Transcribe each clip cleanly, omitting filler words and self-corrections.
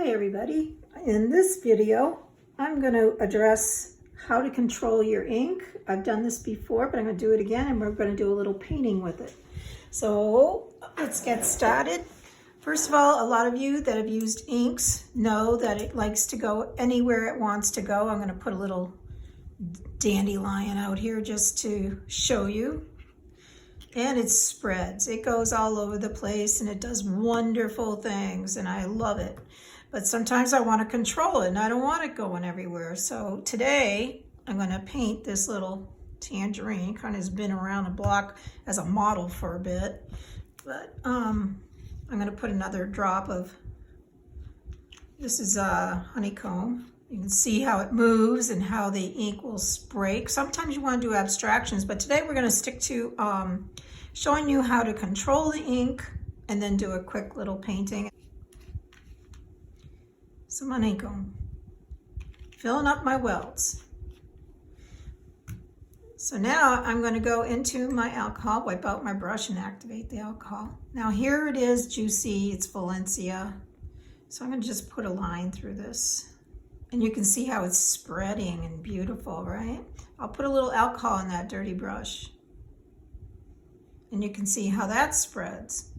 Hi everybody. In this video, I'm going to address how to control your ink. I've done this before, but I'm going to do it again and we're going to do a little painting with it. So let's get started. First of all, a lot of you that have used inks know that it likes to go anywhere it wants to go. I'm going to put a little dandelion out here just to show you. And it spreads. It goes all over the place and it does wonderful things and I love it. But sometimes I want to control it and I don't want it going everywhere. So today I'm going to paint this little tangerine. Kind of has been around the block as a model for a bit. But I'm going to put another drop of, this is honeycomb. You can see how it moves and how the ink will break. Sometimes you want to do abstractions, but today we're going to stick to showing you how to control the ink and then do a quick little painting. Some honeycomb, filling up my welts. So now I'm going to go into my alcohol, wipe out my brush and activate the alcohol. Now here it is, juicy, it's Valencia. So I'm going to just put a line through this. And you can see how it's spreading and beautiful, right? I'll put a little alcohol in that dirty brush. And you can see how that spreads.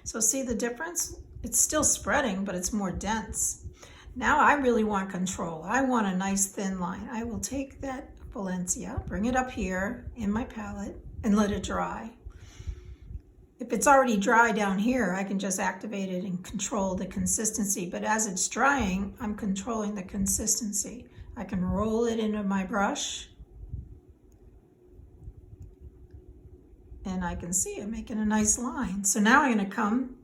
So see the difference? It's still spreading, but it's more dense. Now I really want control. I want a nice thin line. I will take that Valencia, bring it up here in my palette, and let it dry. If it's already dry down here, I can just activate it and control the consistency. But as it's drying, I'm controlling the consistency. I can roll it into my brush. And I can see it making a nice line. So now I'm going to come,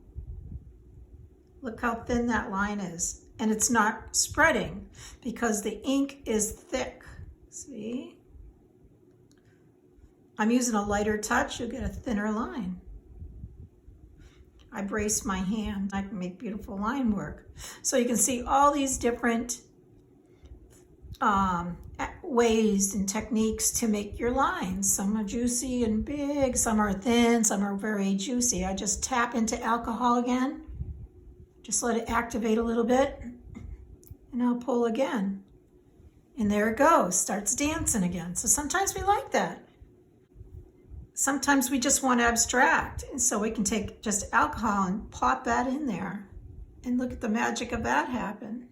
look how thin that line is. And it's not spreading because the ink is thick. See? I'm using a lighter touch, you'll get a thinner line. I brace my hand. I can make beautiful line work. So you can see all these different ways and techniques to make your lines. Some are juicy and big, some are thin, some are very juicy. I just tap into alcohol again. Just let it activate a little bit and I'll pull again. And there it goes, starts dancing again. So sometimes we like that. Sometimes we just want to abstract, and so we can take just alcohol and plop that in there. And look at the magic of that happen.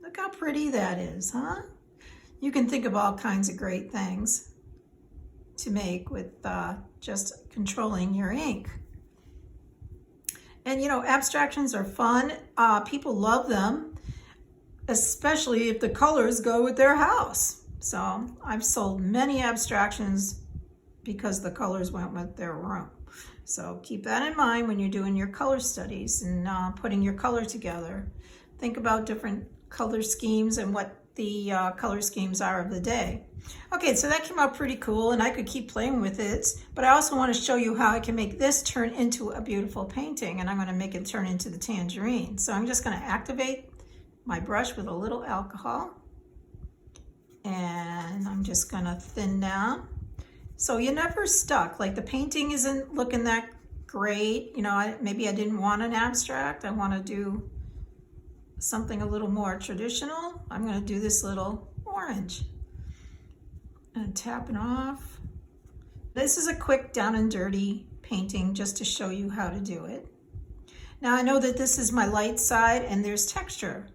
Look how pretty that is, huh? You can think of all kinds of great things to make with just controlling your ink. And you know, abstractions are fun. People love them, especially if the colors go with their house. So I've sold many abstractions because the colors went with their room. So keep that in mind when you're doing your color studies and putting your color together. Think about different color schemes and what the color schemes are of the day. Okay, so that came out pretty cool and I could keep playing with it, but I also want to show you how I can make this turn into a beautiful painting, and I'm going to make it turn into the tangerine. So I'm just going to activate my brush with a little alcohol and I'm just going to thin down. So you're never stuck, like the painting isn't looking that great. You know, maybe I didn't want an abstract. I want to do something a little more traditional. I'm going to do this little orange and tap it off. This is a quick down and dirty painting just to show you how to do it. Now I know that this is my light side and there's texture.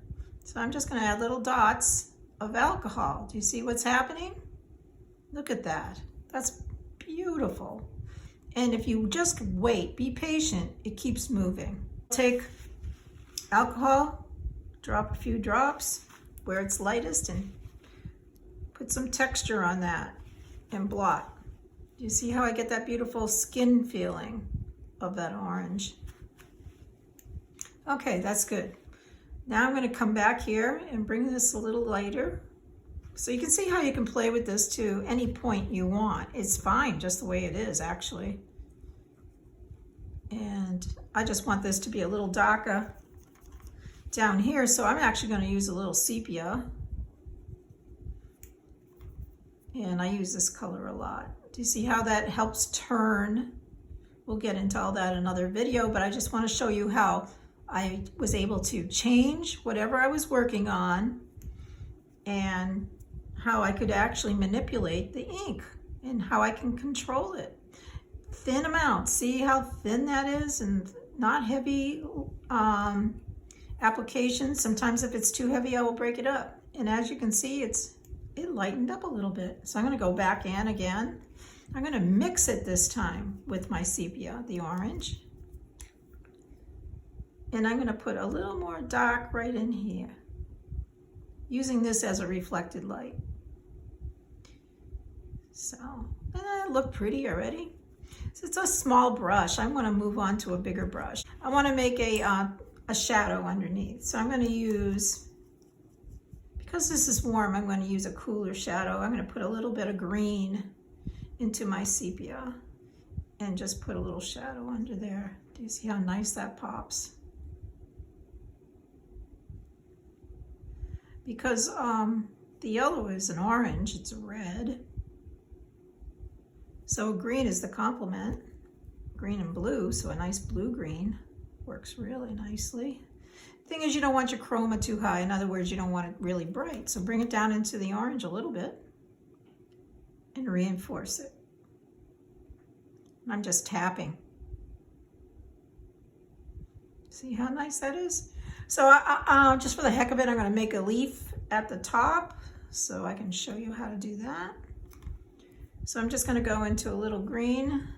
So I'm just going to add little dots of alcohol. Do you see what's happening? Look at that. That's beautiful. And if you just wait, be patient, it keeps moving. Take alcohol, drop a few drops where it's lightest and put some texture on that and blot. Do you see how I get that beautiful skin feeling of that orange? Okay, that's good. Now I'm going to come back here and bring this a little lighter. So you can see how you can play with this to any point you want. It's fine just the way it is, actually. And I just want this to be a little darker down here, so I'm actually going to use a little sepia. And I use this color a lot. Do you see how that helps turn? We'll get into all that in another video, but I just want to show you how I was able to change whatever I was working on and how I could actually manipulate the ink and how I can control it. Thin amounts, see how thin that is, and not heavy application. Sometimes if it's too heavy, I will break it up. And as you can see, it lightened up a little bit. So I'm going to go back in again. I'm going to mix it this time with my sepia, the orange. And I'm going to put a little more dark right in here, using this as a reflected light. So, and it looked pretty already. So it's a small brush. I want to move on to a bigger brush. I want to make a shadow underneath. So I'm going to use, because this is warm, I'm going to use a cooler shadow. I'm going to put a little bit of green into my sepia and just put a little shadow under there. Do you see how nice that pops? Because the yellow is an orange, it's a red. So green is the complement, green and blue, so a nice blue-green works really nicely. Thing is, you don't want your chroma too high. In other words, you don't want it really bright. So bring it down into the orange a little bit and reinforce it. I'm just tapping. See how nice that is? So just for the heck of it, I'm going to make a leaf at the top so I can show you how to do that. So I'm just going to go into a little green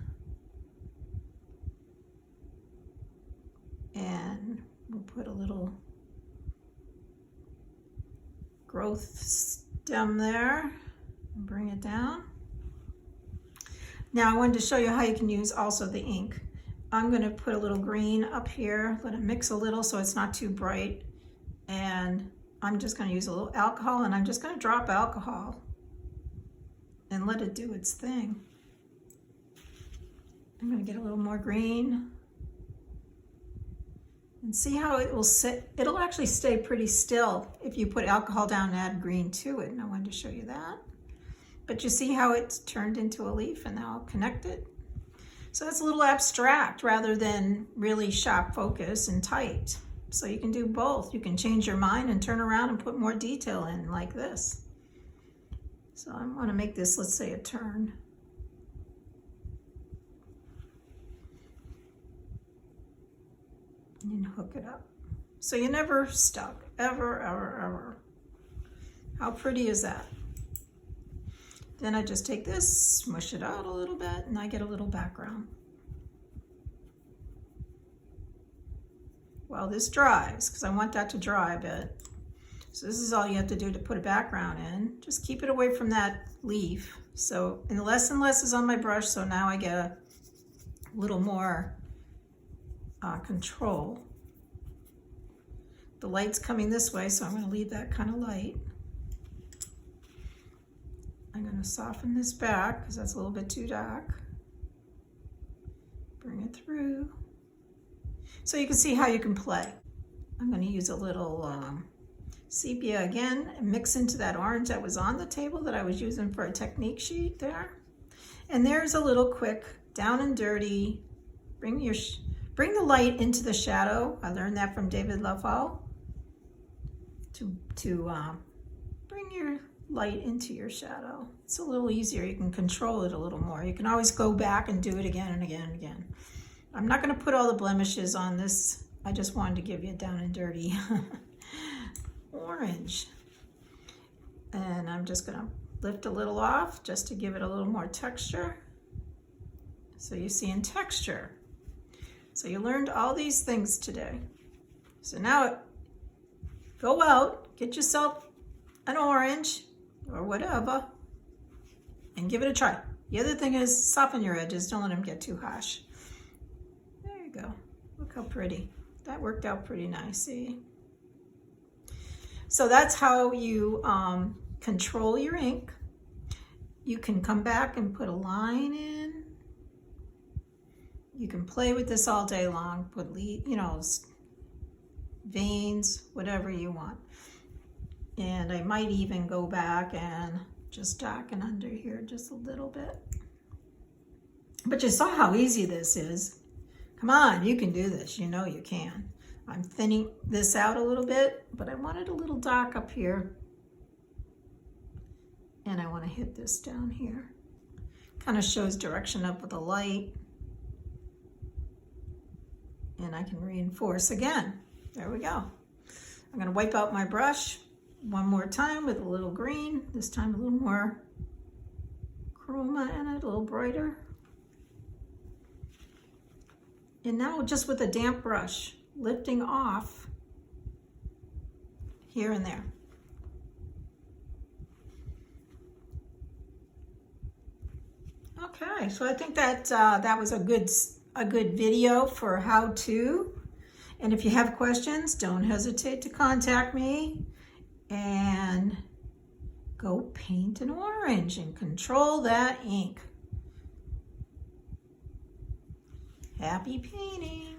and we'll put a little growth stem there and bring it down. Now I wanted to show you how you can use also the ink. I'm going to put a little green up here, let it mix a little so it's not too bright, and I'm just going to use a little alcohol, and I'm just going to drop alcohol and let it do its thing. I'm going to get a little more green and see how it will sit. It'll actually stay pretty still if you put alcohol down and add green to it, and I wanted to show you that. But you see how it's turned into a leaf, and now I'll connect it. So it's a little abstract rather than really sharp focus and tight. So you can do both. You can change your mind and turn around and put more detail in like this. So I want to make this, let's say, a turn. And hook it up. So you're never stuck, ever, ever, ever. How pretty is that? Then I just take this, smush it out a little bit, and I get a little background. While this dries, because I want that to dry a bit. So this is all you have to do to put a background in. Just keep it away from that leaf. So, and less is on my brush, so now I get a little more control. The light's coming this way, so I'm going to leave that kind of light. I'm going to soften this back because that's a little bit too dark. Bring it through. So you can see how you can play. I'm going to use a little sepia again and mix into that orange that was on the table that I was using for a technique sheet there. And there's a little quick down and dirty. Bring the light into the shadow. I learned that from David Leffel. To bring your light into your shadow. It's a little easier. You can control it a little more. You can always go back and do it again and again and again. I'm not going to put all the blemishes on this. I just wanted to give you a down and dirty orange. And I'm just going to lift a little off just to give it a little more texture. So you see in texture. So you learned all these things today. So now go out, get yourself an orange or whatever, and give it a try. The other thing is soften your edges. Don't let them get too harsh. There you go. Look how pretty. That worked out pretty nice, see? So that's how you control your ink. You can come back and put a line in. You can play with this all day long. Put, veins, whatever you want. And I might even go back and just darken under here just a little bit. But you saw how easy this is. Come on, you can do this. You know you can. I'm thinning this out a little bit, but I want it a little dark up here. And I want to hit this down here. Kind of shows direction up with the light. And I can reinforce again. There we go. I'm going to wipe out my brush one more time with a little green. This time a little more chroma in it, a little brighter. And now just with a damp brush, lifting off here and there. Okay, so I think that that was a good video for how to. And if you have questions, don't hesitate to contact me. And go paint an orange and control that ink. Happy painting.